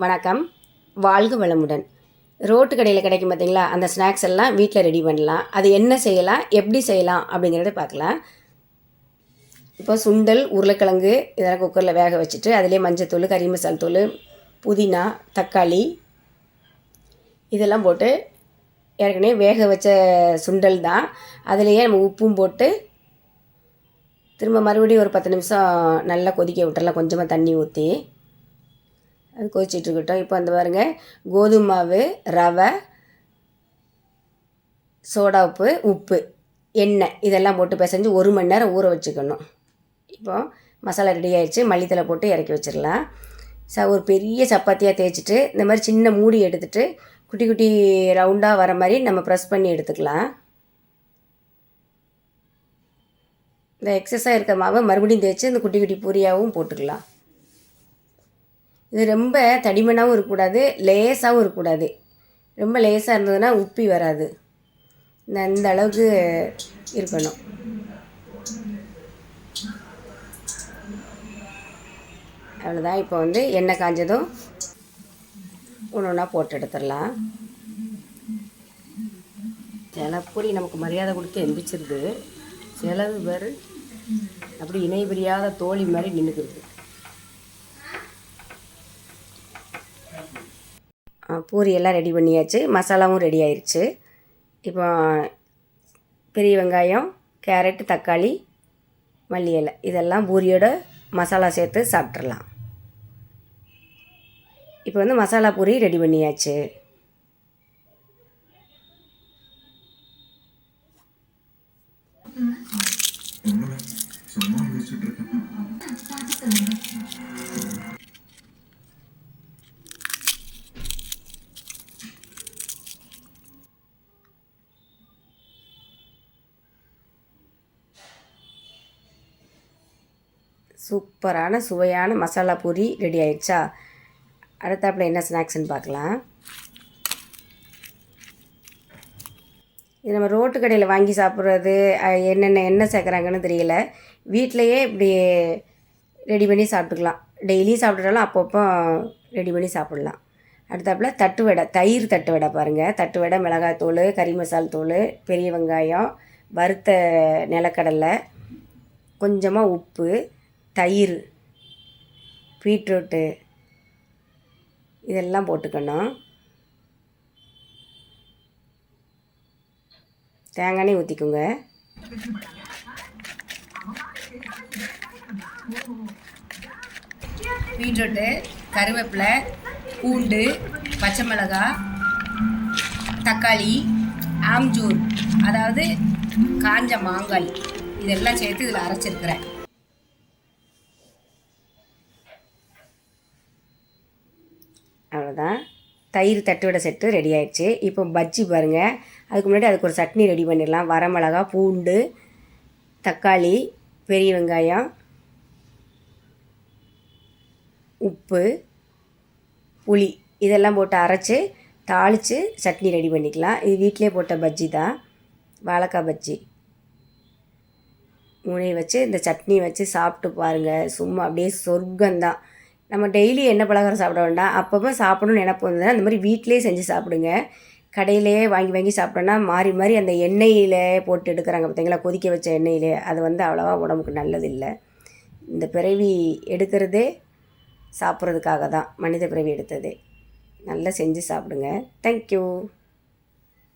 வணக்கம். வாழ்க வளமுடன். ரோட்டு கடையில் கிடைக்கும் பார்த்தீங்களா, அந்த ஸ்நாக்ஸ் எல்லாம் வீட்டில் ரெடி பண்ணலாம். அது என்ன செய்யலாம், எப்படி செய்யலாம் அப்படிங்கிறத பார்க்கலாம். இப்போ சுண்டல், உருளைக்கிழங்கு இதெல்லாம் குக்கரில் வேக வச்சுட்டு அதிலே மஞ்சத்தூள், கறி மசால் தூள், புதினா, தக்காளி இதெல்லாம் போட்டு ஏற்கனவே வேக வச்ச சுண்டல் தான். அதுலேயே நம்ம உப்பும் போட்டு திரும்ப மறுபடியும் ஒரு 10 நிமிஷம் நல்லா கொதிக்க விட்டுறலாம். கொஞ்சமாக தண்ணி ஊற்றி அது கொதிச்சிட்ருக்கட்டும். இப்போ அந்த பாருங்கள், கோதுமை மாவு, ரவை, சோடா உப்பு, உப்பு, எண்ணெய் இதெல்லாம் போட்டு பிசைஞ்சு 1 மணி நேரம் ஊற வச்சுக்கணும். இப்போது மசாலா ரெடி ஆகிடுச்சு. மல்லித்தலை போட்டு இறக்கி வச்சிடலாம். ஒரு பெரிய சப்பாத்தியாக தேய்ச்சிட்டு இந்த மாதிரி சின்ன மூடி எடுத்துகிட்டு குட்டி குட்டி ரவுண்டாக வர மாதிரி நம்ம ப்ரெஸ் பண்ணி எடுத்துக்கலாம். இந்த எக்ஸஸாக இருக்கிற மாவை மறுபடியும் தேய்ச்சி இந்த குட்டி குட்டி பூரியாகவும் போட்டுக்கலாம். இது ரொம்ப தடிமனாகவும் இருக்கக்கூடாது, லேசாகவும் இருக்கக்கூடாது. ரொம்ப லேசாக இருந்ததுன்னா உப்பி வராது. இந்த அளவுக்கு இருக்கணும். அவ்வளோதான். இப்போ எண்ணெய் காஞ்சதும் ஒன்று ஒன்றா போட்டு எடுத்துடலாம். சில பூரி நமக்கு மரியாதை கொடுத்து எந்திரிச்சிருது, சிலது பேர் அப்படி இணை பிரியாத தோழி மாதிரி நின்றுக்கிறது. பூரி எல்லாம் ரெடி பண்ணியாச்சு, மசாலாவும் ரெடி ஆயிடுச்சு. இப்போ பெரிய வெங்காயம், கேரட், தக்காளி, மல்லி இலை இதெல்லாம் பூரியோட மசாலா சேர்த்து சாப்பிட்றலாம். இப்போ மசாலா பூரி ரெடி பண்ணியாச்சு. சூப்பரான சுவையான மசாலா பூரி ரெடி ஆயிடுச்சா? அடுத்தாப்பில் என்ன ஸ்நாக்ஸ்ன்னு பார்க்கலாம். இது நம்ம ரோட்டு கடையில் வாங்கி சாப்பிட்றது என்னென்ன எண்ணெய் சேர்க்குறாங்கன்னு தெரியல. வீட்டிலையே இப்படி ரெடி பண்ணி சாப்பிட்டுக்கலாம். டெய்லி சாப்பிட்றாலும் அப்பப்போ ரெடி பண்ணி சாப்பிட்லாம். அடுத்தாப்பில் தட்டு வடை, தயிர் தட்டு வடை பாருங்கள். தட்டு வடை, மிளகாய்த்தூள், கறி மசால் தூள், பெரிய வெங்காயம், வறுத்த நிலக்கடலை, கொஞ்சமாக உப்பு, தயிர், பீட்ரூட்டு இதெல்லாம் போட்டுக்கணும். தேங்காய் எண்ணெய் ஊற்றிக்கோங்க. பீட்ரூட்டு, கருவேப்பிலை, பூண்டு, பச்சை மிளகாய், தக்காளி, ஆம்ச்சூர் அதாவது காஞ்ச மாங்காய் இதெல்லாம் சேர்த்து இதில் அரைச்சிருக்கிறேன். அவ்வளோதான். தயிர் தட்டுவடை செட்டு ரெடி ஆயிடுச்சு. இப்போ பஜ்ஜி பாருங்கள். அதுக்கு முன்னாடி அதுக்கு ஒரு சட்னி ரெடி பண்ணிடலாம். வரமிளகா, பூண்டு, தக்காளி, பெரிய வெங்காயம், உப்பு, புளி இதெல்லாம் போட்டு அரைச்சி தாளித்து சட்னி ரெடி பண்ணிக்கலாம். இது வீட்டிலே போட்ட பஜ்ஜி தான், வாழைக்காய் பஜ்ஜி. மூணையை வச்சு இந்த சட்னி வச்சு சாப்பிட்டு பாருங்கள். சும்மா அப்படியே சொர்க்கந்தான். நம்ம டெய்லி எண்ணெய் பலகாரம் சாப்பிட வேண்டாம். அப்பப்போ சாப்பிடணும்னு நினைப்பு வந்ததுன்னா அந்த மாதிரி வீட்டிலே செஞ்சு சாப்பிடுங்க. கடையிலேயே வாங்கி வாங்கி சாப்பிட்டோன்னா மாறி மாறி அந்த எண்ணெயில் போட்டு எடுக்கிறாங்க பார்த்தீங்களா, கொதிக்க வச்ச எண்ணெயிலே. அது அவ்வளோவா உடம்புக்கு நல்லதில்லை. இந்த பிறவி எடுக்கிறதே சாப்பிட்றதுக்காக தான், மனித பிறவி எடுத்ததே. நல்லா செஞ்சு சாப்பிடுங்க. தேங்க்யூ.